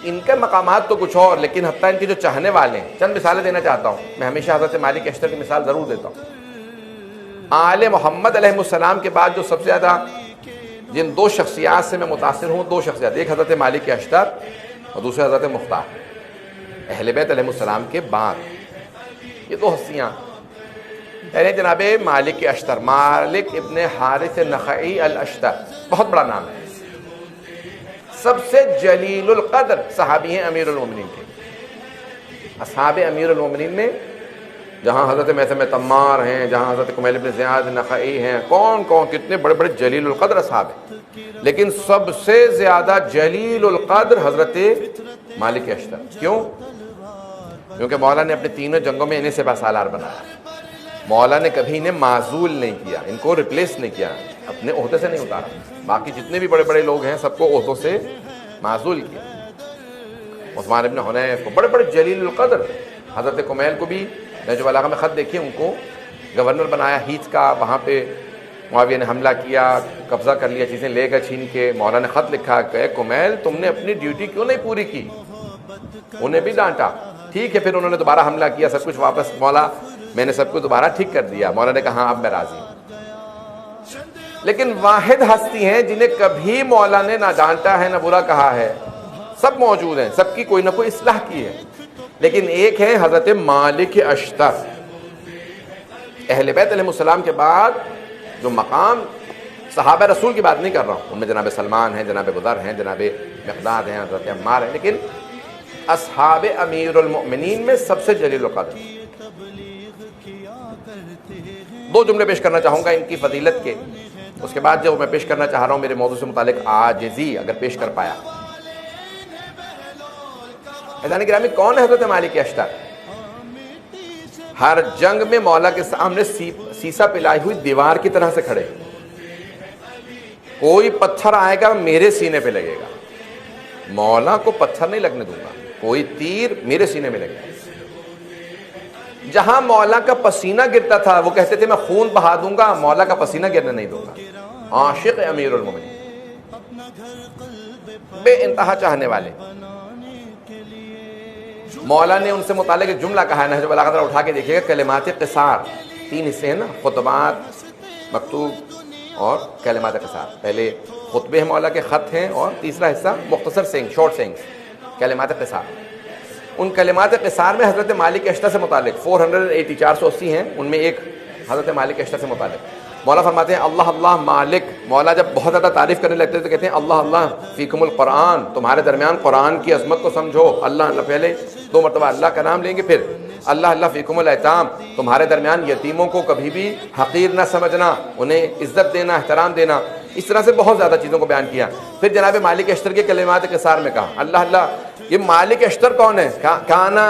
ان کے مقامات تو کچھ اور، لیکن حتیٰ ان کے جو چاہنے والے ہیں، چند مثالیں دینا چاہتا ہوں میں، ہمیشہ حضرت مالک اشتر کی مثال ضرور دیتا ہوں۔ آل محمد علیہ السلام کے بعد جو سب سے زیادہ جن دو شخصیات سے میں متاثر ہوں، دو شخصیات، ایک حضرت مالک اشتر اور دوسرے حضرت مختار، اہل بیت علیہ السلام کے بعد یہ دو ہستیاں۔ پہلے جناب مالک اشتر، مالک ابن حارث نخعی الاشتر، بہت بڑا نام ہے، سب سے جلیل القدر صحابی ہیں امیر المومنین کے۔ اصحاب امیر المومنین میں جہاں حضرت میثم تمار ہیں، جہاں حضرت کمیل بن زیاد نخعی ہیں، کون کون کتنے بڑے بڑے جلیل القدر اصحاب ہیں، لیکن سب سے زیادہ جلیل القدر حضرت مالک اشتر۔ کیوں؟ کیونکہ مولا نے اپنے تینوں جنگوں میں انہیں سپہ سالار بنایا۔ مولا نے کبھی انہیں معزول نہیں کیا، ان کو ریپلیس نہیں کیا، اپنے عہدے سے نہیں اتارا۔ باقی جتنے بھی بڑے بڑے لوگ ہیں سب کو عہدوں سے معزول کیا۔ عثمان ابن حنیف کو بڑے بڑے جلیل القدر، حضرت کمیل کو بھی نہج البلاغہ میں خط دیکھیے، ان کو گورنر بنایا ہیتھ کا، وہاں پہ معاویہ نے حملہ کیا، قبضہ کر لیا، چیزیں لے گئے چھین کے۔ مولا نے خط لکھا کہ کمیل تم نے اپنی ڈیوٹی کیوں نہیں پوری کی؟ انہیں بھی ڈانٹا۔ ٹھیک ہے، پھر انہوں نے دوبارہ حملہ کیا، سب کچھ واپس، مولا میں نے سب کچھ دوبارہ ٹھیک کر دیا۔ مولا نے کہا ہاں اب میں راضی ہوں۔ لیکن واحد ہستی ہیں جنہیں کبھی مولا نے نہ ڈانٹا ہے نہ برا کہا ہے، سب موجود ہیں، سب کی کوئی نہ کوئی اصلاح کی ہے، لیکن ایک ہے حضرت مالک اشتر۔ اہل بیت علیہ السلام کے بعد جو مقام، صحابہ رسول کی بات نہیں کر رہا ہوں، ان میں جناب سلمان ہیں، جناب ابو ذر ہیں، جناب مقداد ہیں، حضرت عمار ہیں، لیکن اصحاب امیر المؤمنین میں سب سے جلیل القدر۔ دو جملے پیش کرنا چاہوں گا ان کی فضیلت کے، اس کے بعد جو میں پیش کرنا چاہ رہا ہوں میرے موضوع سے متعلق عاجزی اگر پیش کر پایا۔ عزیزان گرامی، کون ہے حضرت مالک اشتر؟ ہر جنگ میں مولا کے سامنے سیسا پلائی ہوئی دیوار کی طرح سے کھڑے، کوئی پتھر آئے گا میرے سینے پہ لگے گا، مولا کو پتھر نہیں لگنے دوں گا، کوئی تیر میرے سینے میں لگے گا۔ جہاں مولا کا پسینہ گرتا تھا وہ کہتے تھے میں خون بہا دوں گا، مولا کا پسینہ گرنے نہیں دوں گا۔ عاشق امیر المومنین، بے انتہا چاہنے والے۔ مولا نے ان سے متعلق ایک جملہ کہا ہے، نہج البلاغہ ذرا اٹھا کے دیکھیے گا، کلمات قصار، تین حصے ہیں نا، خطبات مکتوب اور کلمات قصار۔ پہلے خطبے ہیں مولا کے، خط ہیں، اور تیسرا حصہ مختصر سینگ، شارٹ سینگز، کلمات قصار۔ ان کلمات قصار میں حضرت مالک اشتر سے متعلق 480 480 ہیں، ان میں ایک حضرت مالک اشتر سے متعلق۔ مولا فرماتے ہیں اللہ اللہ مالک، مولا جب بہت زیادہ تعریف کرنے لگتے تو کہتے ہیں اللہ اللہ فیکم القرآن، تمہارے درمیان قرآن کی عظمت کو سمجھو۔ اللہ اللہ، پہلے 2 مرتبہ اللہ کا نام لیں گے، پھر اللہ اللہ فیکم الایتام، تمہارے درمیان یتیموں کو کبھی بھی حقیر نہ سمجھنا، انہیں عزت دینا، احترام دینا۔ اس طرح سے بہت زیادہ چیزوں کو بیان کیا۔ پھر جناب مالک اشتر کے کلمات قصار میں کہا اللہ اللہ۔ یہ مالک اشتر کون ہے؟ کانا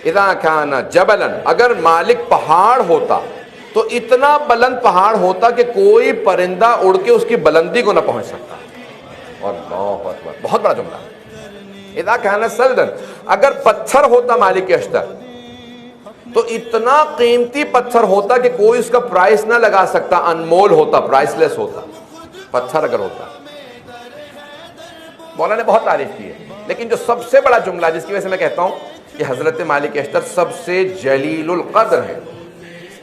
اذا کانا جبلا، اگر مالک پہاڑ ہوتا تو اتنا بلند پہاڑ ہوتا کہ کوئی پرندہ اڑ کے اس کی بلندی کو نہ پہنچ سکتا۔ اور اللہ اکبر، بہت بڑا جملہ ہے۔ اذا کانا سلدن، اگر پتھر ہوتا مالک اشتر تو اتنا قیمتی پتھر ہوتا کہ کوئی اس کا پرائس نہ لگا سکتا، انمول ہوتا، پرائس لیس ہوتا پتھر اگر ہوتا۔ مولا نے بہت تعریف کی ہے، لیکن جو سب سے بڑا جملہ جس کی وجہ سے میں کہتا ہوں کہ حضرت مالک اشتر سب سے جلیل القدر ہے،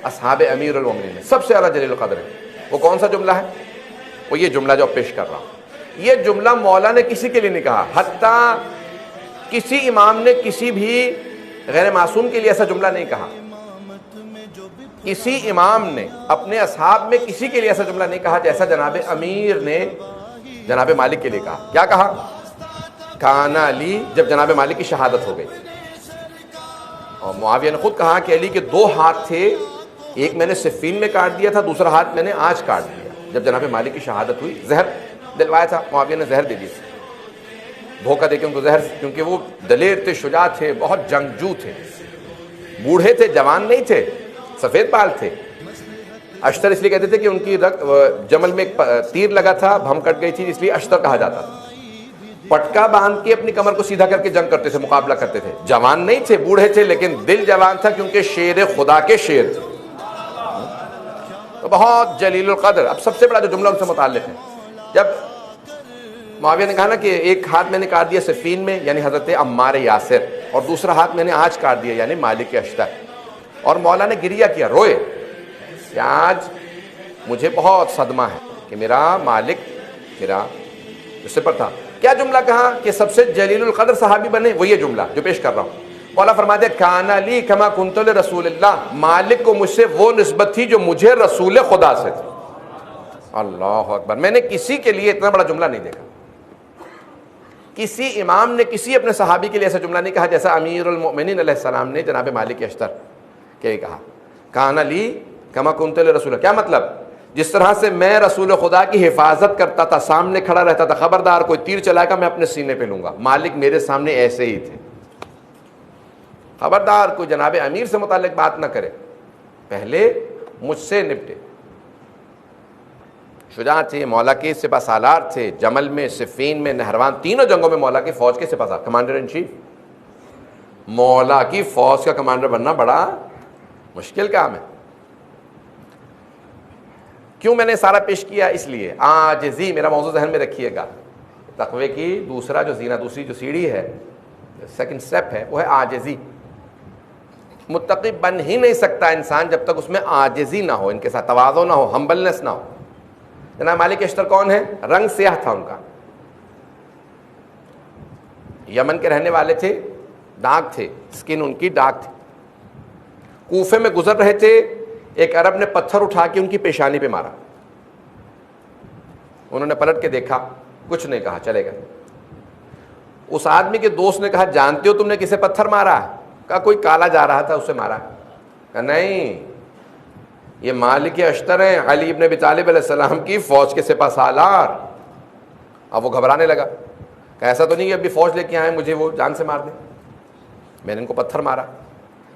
اصحاب امیر المومنین میں سب سے زیادہ جلیل القدر ہے، وہ کون سا جملہ ہے؟ وہ یہ جملہ جو پیش کر رہا ہوں۔ یہ جملہ مولا نے کسی کے لیے نہیں کہا، حتیٰ کسی امام نے کسی بھی غیر معصوم کے لیے ایسا جملہ نہیں کہا۔ کسی امام نے اپنے اصحاب میں کسی کے لیے ایسا جملہ نہیں کہا جیسا جناب امیر نے جناب مالک کے لیے کہا۔ کیا کہا؟ کانا علی، جب جناب مالک کی شہادت ہو گئی، اور معاویہ نے خود کہا کہ علی کے 2 ہاتھ تھے، ایک میں نے صفین میں کاٹ دیا تھا، دوسرا ہاتھ میں نے آج کاٹ دیا۔ جب جناب مالک کی شہادت ہوئی، زہر دلوایا تھا معاویہ نے، زہر دے دی، دھوکہ دے کے ان کو زہر، کیونکہ وہ دلیر تھے، شجاع تھے، بہت جنگجو تھے، بوڑھے تھے، جوان نہیں تھے، سفید بال تھے۔ اشتر اس لیے کہتے تھے کہ ان کی جمل میں ایک تیر لگا تھا، بھم کٹ گئی تھی، اس لیے اشتر کہا جاتا تھا۔ پٹکا باندھ کے اپنی کمر کو سیدھا کر کے جنگ کرتے تھے، مقابلہ کرتے تھے، جوان نہیں تھے، بوڑھے تھے، لیکن دل جوان تھا کیونکہ شیر خدا کے شیر تھے، تو بہت جلیل القدر۔ اب سب سے بڑا جو جملہ ان سے متعلق ہے، جب معاویہ نے کہا نا کہ ایک ہاتھ میں نے کاٹ دیا صفین میں یعنی حضرت عمار یاسر، اور دوسرا ہاتھ میں نے آج کاٹ دیا یعنی مالک اشتر. اور مولا نے گریہ کیا، روئے کہ آج مجھے بہت صدمہ ہے کہ میرا مالک میرا اس پر تھا. کیا جملہ کہا کہ سب سے جلیل القدر صحابی بنے؟ وہ یہ جملہ جو پیش کر رہا ہوں. مولا فرماتے ہیں کان لی کما کنت لرسول اللہ، مالک کو مجھ سے وہ نسبت تھی جو مجھے رسول خدا سے تھی. اللہ اکبر. میں نے کسی کے لیے اتنا بڑا جملہ نہیں دیکھا. کسی امام نے کسی اپنے صحابی کے لیے ایسا جملہ نہیں کہا جیسا امیر المؤمنین علیہ السلام نے جناب مالک اشتر کے کہا کان لی کما کنت لرسول. کیا مطلب؟ جس طرح سے میں رسول خدا کی حفاظت کرتا تھا، سامنے کھڑا رہتا تھا، خبردار کوئی تیر چلائے گا میں اپنے سینے پہ لوں گا، مالک میرے سامنے ایسے ہی تھے. خبردار کوئی جناب امیر سے متعلق بات نہ کرے، پہلے مجھ سے نپٹے. شجاع تھے، مولا کے سپہ سالار تھے، جمل میں، صفین میں، نہروان، تینوں جنگوں میں مولا کی فوج کے سپہ سالار، کمانڈر ان چیف. مولا کی فوج کا کمانڈر بننا بڑا مشکل کام ہے. کیوں میں نے سارا پیش کیا؟ اس لیے عاجزی میرا موضوع ذہن میں رکھیے گا. تقوی کی دوسری جو سیڑھی ہے، سیکنڈ سٹیپ ہے، وہ ہے عاجزی. متقی بن ہی نہیں سکتا انسان جب تک اس میں عاجزی نہ ہو، ان کے ساتھ تواضع نہ ہو، ہمبلنس نہ ہو. جناب مالک اشتر کون ہے؟ رنگ سیاہ تھا ان کا، یمن کے رہنے والے تھے، ڈارک تھے، سکن ان کی ڈارک تھی. کوفے میں گزر رہے تھے، ایک عرب نے پتھر اٹھا کے ان کی پیشانی پہ مارا. انہوں نے پلٹ کے دیکھا، کچھ نہیں کہا، چلے گئے. اس آدمی کے دوست نے کہا جانتے ہو تم نے کسے پتھر مارا؟ کہا کوئی کالا جا رہا تھا اسے مارا. کہا نہیں، یہ مالک اشتر ہیں، علی ابن ابی طالب علیہ السلام کی فوج کے سپہ سالار. اب وہ گھبرانے لگا کہ ایسا تو نہیں کہ ابھی فوج لے کے آئے مجھے وہ جان سے مار دیں، میں نے ان کو پتھر مارا.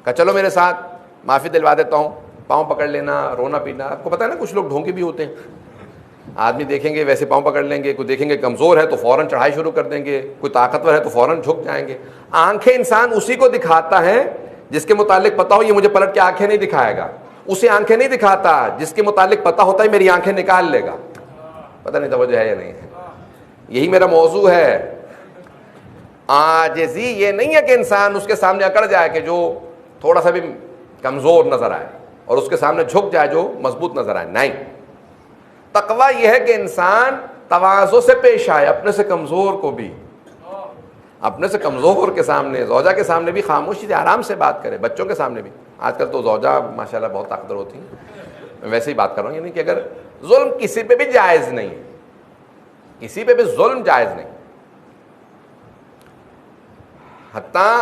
کہا چلو میرے ساتھ، معافی دلوا دیتا ہوں. پاؤں پکڑ لینا، رونا پینا. آپ کو پتہ ہے نا کچھ لوگ ڈھونگے بھی ہوتے ہیں، آدمی دیکھیں گے ویسے پاؤں پکڑ لیں گے، کوئی دیکھیں گے کمزور ہے تو فوراً چڑھائی شروع کر دیں گے، کوئی طاقتور ہے تو فوراً جھک جائیں گے. آنکھیں انسان اسی کو دکھاتا ہے جس کے متعلق پتہ ہو یہ مجھے پلٹ کے آنکھیں نہیں دکھائے گا. اسے آنکھیں نہیں دکھاتا جس کے متعلق پتہ ہوتا ہے میری آنکھیں نکال لے گا. پتہ نہیں توجہ ہے یا نہیں ہے. یہی میرا موضوع ہے. عاجزی یہ نہیں ہے کہ انسان اس کے سامنے اکڑ جائے کہ جو تھوڑا سا بھی کمزور نظر آئے، اور اس کے سامنے جھک جائے جو مضبوط نظر آئے. نہیں، تقویٰ یہ ہے کہ انسان تواضع سے پیش آئے، اپنے سے کمزور کو بھی، اپنے سے کمزور کے سامنے، زوجہ کے سامنے بھی خاموشی سے آرام سے بات کرے، بچوں کے سامنے بھی. آج کل تو زوجہ ماشاءاللہ بہت طاقتور ہوتی ہیں. میں ویسے ہی بات کر رہا ہوں، یعنی کہ اگر ظلم کسی پہ بھی جائز نہیں، کسی پہ بھی ظلم جائز نہیں. حتیٰ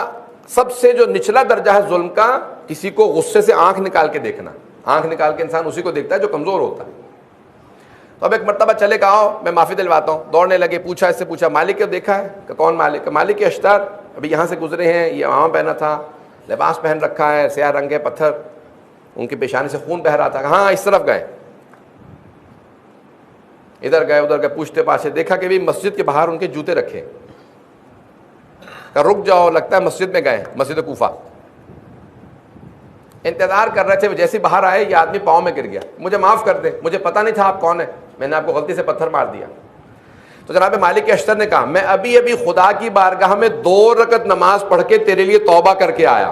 سب سے جو نچلا درجہ ہے ظلم کا، کسی کو غصے سے آنکھ نکال کے دیکھنا. آنکھ نکال کے انسان اسی کو دیکھتا ہے جو کمزور ہوتا ہے. تو اب ایک مرتبہ چلے کہ آؤ میں معافی دلواتا ہوں. دوڑنے لگے، پوچھا اس سے پوچھا مالک کو دیکھا ہے؟ کہ کون مالک؟ مالک اشتر، ابھی یہاں سے گزرے ہیں، یہ عام پہنا تھا، لباس پہن رکھا ہے، سیاہ رنگ ہے، پتھر ان کی پیشانی سے خون بہ رہا تھا. ہاں اس طرف گئے، ادھر گئے ادھر گئے، پوچھتے پاچھتے دیکھا کہ بھی مسجد کے باہر ان کے جوتے رکھے. کہ رک جاؤ، لگتا ہے مسجد میں گئے، مسجد کوفہ. انتظار کر رہے تھے، جیسے باہر آئے یہ آدمی پاؤں میں گر گیا. مجھے معاف کر دیں، مجھے پتہ نہیں تھا آپ کون ہیں، میں نے آپ کو غلطی سے پتھر مار دیا. تو جناب مالک اشتر نے کہا میں ابھی ابھی خدا کی بارگاہ میں 2 رکعت نماز پڑھ کے تیرے لیے توبہ کر کے آیا.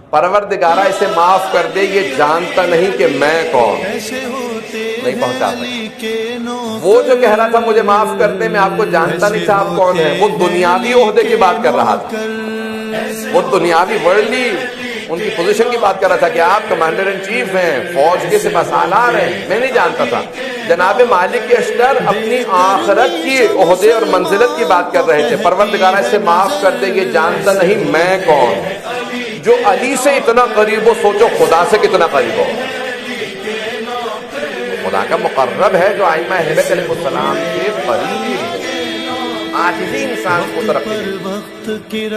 پروردگارہ اسے معاف کر دے، یہ جانتا نہیں کہ میں کون. نہیں پہنچا سکتا. وہ جو کہہ رہا تھا مجھے معاف کر دے، میں آپ کو جانتا نہیں تھا آپ کون ہیں، وہ دنیاوی عہدے کی بات کر رہا تھا، وہ دنیاوی ورلڈلی ان کی پوزیشن کی بات کر رہا تھا کہ آپ کمانڈر ان چیف ہیں، فوج کے سپہ سالار ہیں. میں نہیں جانتا تھا. جناب مالک اشتر اپنی آخرت کی عہدے اور منزلت کی بات کر رہے تھے. پروردگارہ اسے معاف کر دے، یہ جانتا نہیں میں کون. جو علی سے اتنا قریب ہو، سوچو خدا سے کتنا قریب ہو. خدا کا مقرب ہے جو ائمہ اہل بیت علیہ السلام کے قریب ہے. عاجزی انسان کو ترقی